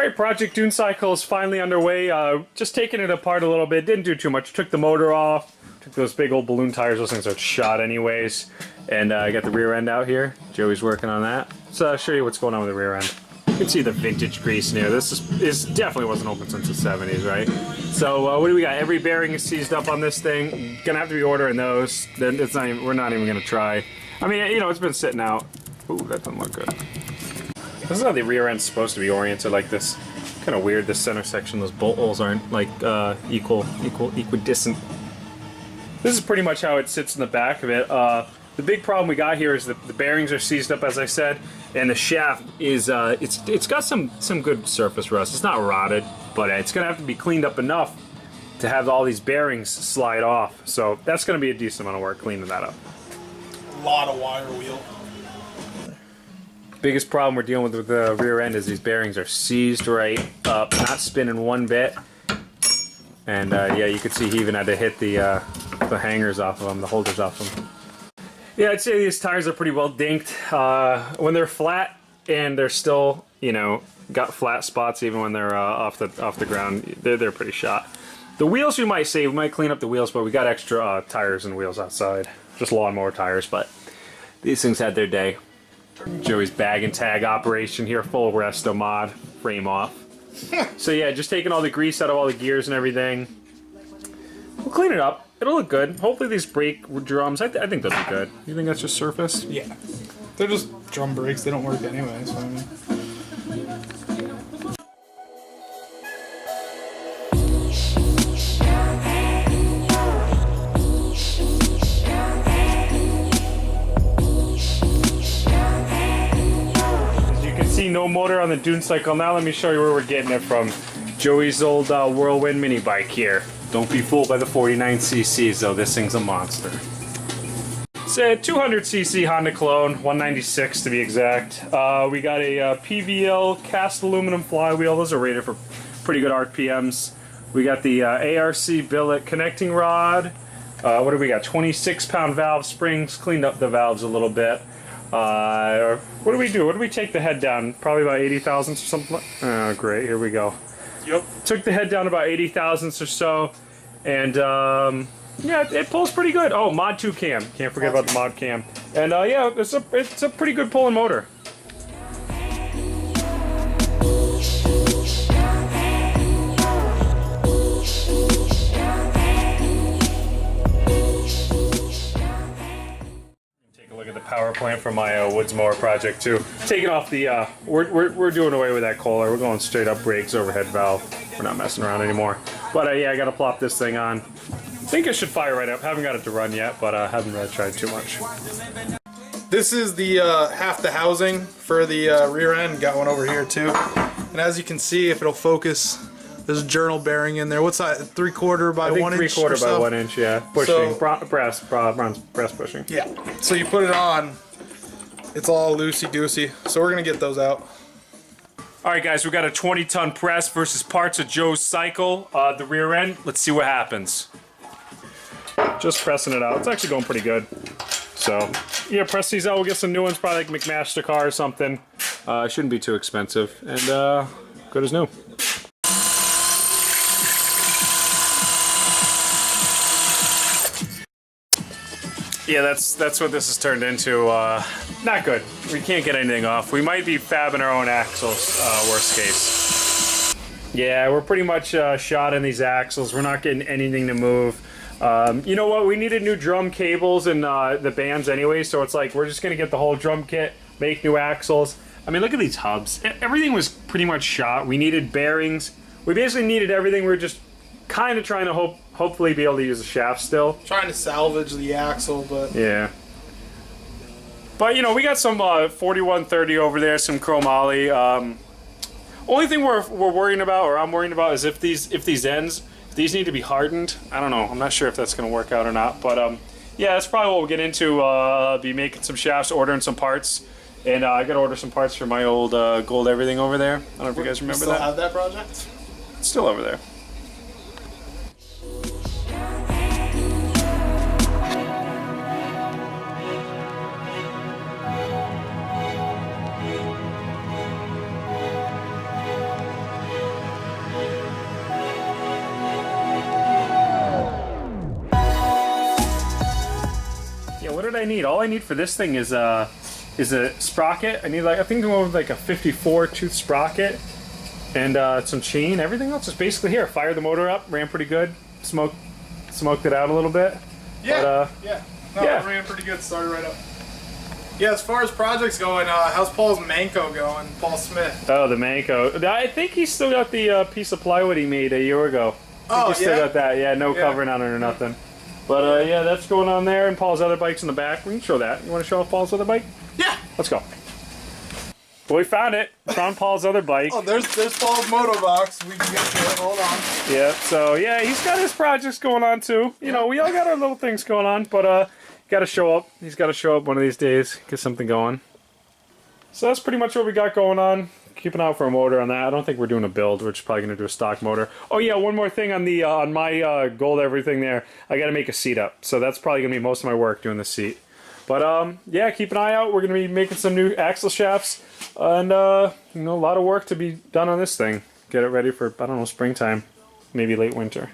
Alright, Project Dune Cycle is finally underway. Just taking it apart a little bit. Didn't do too much. Took the motor off. Took those big old balloon tires. Those things are shot anyways. And I got the rear end out here. Joey's working on that. So I'll show you what's going on with the rear end. You can see the vintage grease in here. This definitely wasn't open since the 70s, right? So what do we got? Every bearing is seized up on this thing. Gonna have to be ordering those. Then it's not even, we're not even gonna try. I mean, you know, it's been sitting out. Ooh, that doesn't look good. This is how the rear end's supposed to be oriented, like this. Kind of weird, this center section, those bolt holes aren't like equidistant. This is pretty much how it sits in the back of it. The big problem we got here is that the bearings are seized up, as I said, and the shaft is, it's got some good surface rust. It's not rotted, but it's gonna have to be cleaned up enough to have all these bearings slide off. So that's gonna be a decent amount of work cleaning that up. A lot of wire wheel. Biggest problem we're dealing with the rear end is these bearings are seized right up, not spinning one bit. And yeah, you can see he even had to hit the hangers off of them, the holders off them. Yeah, I'd say these tires are pretty well dinked. When they're flat and they're still, you know, got flat spots even when they're off the ground, they're pretty shot. The wheels we might save, we might clean up the wheels, but we got extra tires and wheels outside. Just lawnmower tires, but these things had their day. Joey's bag and tag operation here, full resto mod, frame off. So yeah, just taking all the grease out of all the gears and everything. We'll clean it up. It'll look good. Hopefully these brake drums, I think they'll be good. You think that's just surface? Yeah. They're just drum brakes. They don't work anyway, so I mean. No motor on the Dune Cycle. Now let me show you where we're getting it from. Joey's old Whirlwind mini bike here. Don't be fooled by the 49 cc's though, this thing's a monster. It's a 200cc Honda clone, 196 to be exact. We got a PVL cast aluminum flywheel. Those are rated for pretty good RPMs. We got the ARC billet connecting rod. What do we got? 26-pound valve springs. Cleaned up the valves a little bit. What do we do? What do we take the head down? Probably about 80 thousandths or something. Oh, great. Here we go. Yep. Took the head down about 80 thousandths or so, and yeah, it pulls pretty good. Oh, Mod 2 cam. Can't forget about the Mod cam. And yeah, it's a pretty good pulling motor. Power plant for my woods mower project too. Taking off the we're doing away with that Kohler. We're going straight up Briggs overhead valve. We're not messing around anymore. But yeah, I gotta plop this thing on. I think it should fire right up. Haven't got it to run yet, but haven't really tried too much. This is the half the housing for the rear end. Got one over here too. And as you can see, if it'll focus, there's a journal bearing in there. What's that? 3/4 by 1 inch? 3/4 by 1 inch, yeah. Pushing, so, brass pushing. Yeah. So you put it on, it's all loosey-goosey. So we're gonna get those out. All right, guys, we got a 20-ton press versus parts of Joe's Cycle. The rear end. Let's see what happens. Just pressing it out. It's actually going pretty good. So yeah, press these out. We'll get some new ones, probably like McMaster car or something. Shouldn't be too expensive, and good as new. Yeah, that's what this has turned into. Not good. We can't get anything off. We might be fabbing our own axles, worst case. Yeah, we're pretty much shot in these axles. We're not getting anything to move. You know what? We needed new drum cables and the bands anyway, so it's like we're just going to get the whole drum kit, make new axles. I mean, look at these hubs. Everything was pretty much shot. We needed bearings. We basically needed everything. We were just kind of trying to hopefully be able to use the shaft still. Trying to salvage the axle, but yeah. But you know, we got some 4130 over there, some chromoly. Only thing we're worrying about, or I'm worrying about, is if these ends, if these need to be hardened. I don't know. I'm not sure if that's going to work out or not. But yeah, that's probably what we'll get into. Be making some shafts, ordering some parts, and I got to order some parts for my old gold everything over there. I don't know if you guys remember that. Still have that project? It's still over there. that I need. All I need for this thing is a sprocket. I need I think I'm going with like a 54 tooth sprocket and some chain. Everything else is basically here. Fired the motor up, ran pretty good. Smoked it out a little bit. Yeah, but, yeah. It ran pretty good. Started right up. Yeah, as far as projects going, how's Paul's Manco going? Paul Smith. Oh, the Manco. I think he's still got the piece of plywood he made a year ago. He's still got that. Yeah, no covering on it or nothing. But yeah, that's going on there. And Paul's other bike's in the back. We can show that. You want to show off Paul's other bike? Yeah. Let's go. Well, we found it. Found Paul's other bike. Oh, there's Paul's moto box. We can get to it. Hold on. Yeah. So yeah, he's got his projects going on too. You know, we all got our little things going on, but got to show up. He's got to show up one of these days, get something going. So that's pretty much what we got going on. Keep an eye out for a motor on that. I don't think we're doing a build. We're just probably going to do a stock motor. Oh yeah, one more thing on the on my gold everything there. I got to make a seat up. So that's probably going to be most of my work doing the seat. But yeah, keep an eye out. We're going to be making some new axle shafts and you know, a lot of work to be done on this thing. Get it ready for, I don't know, springtime, maybe late winter.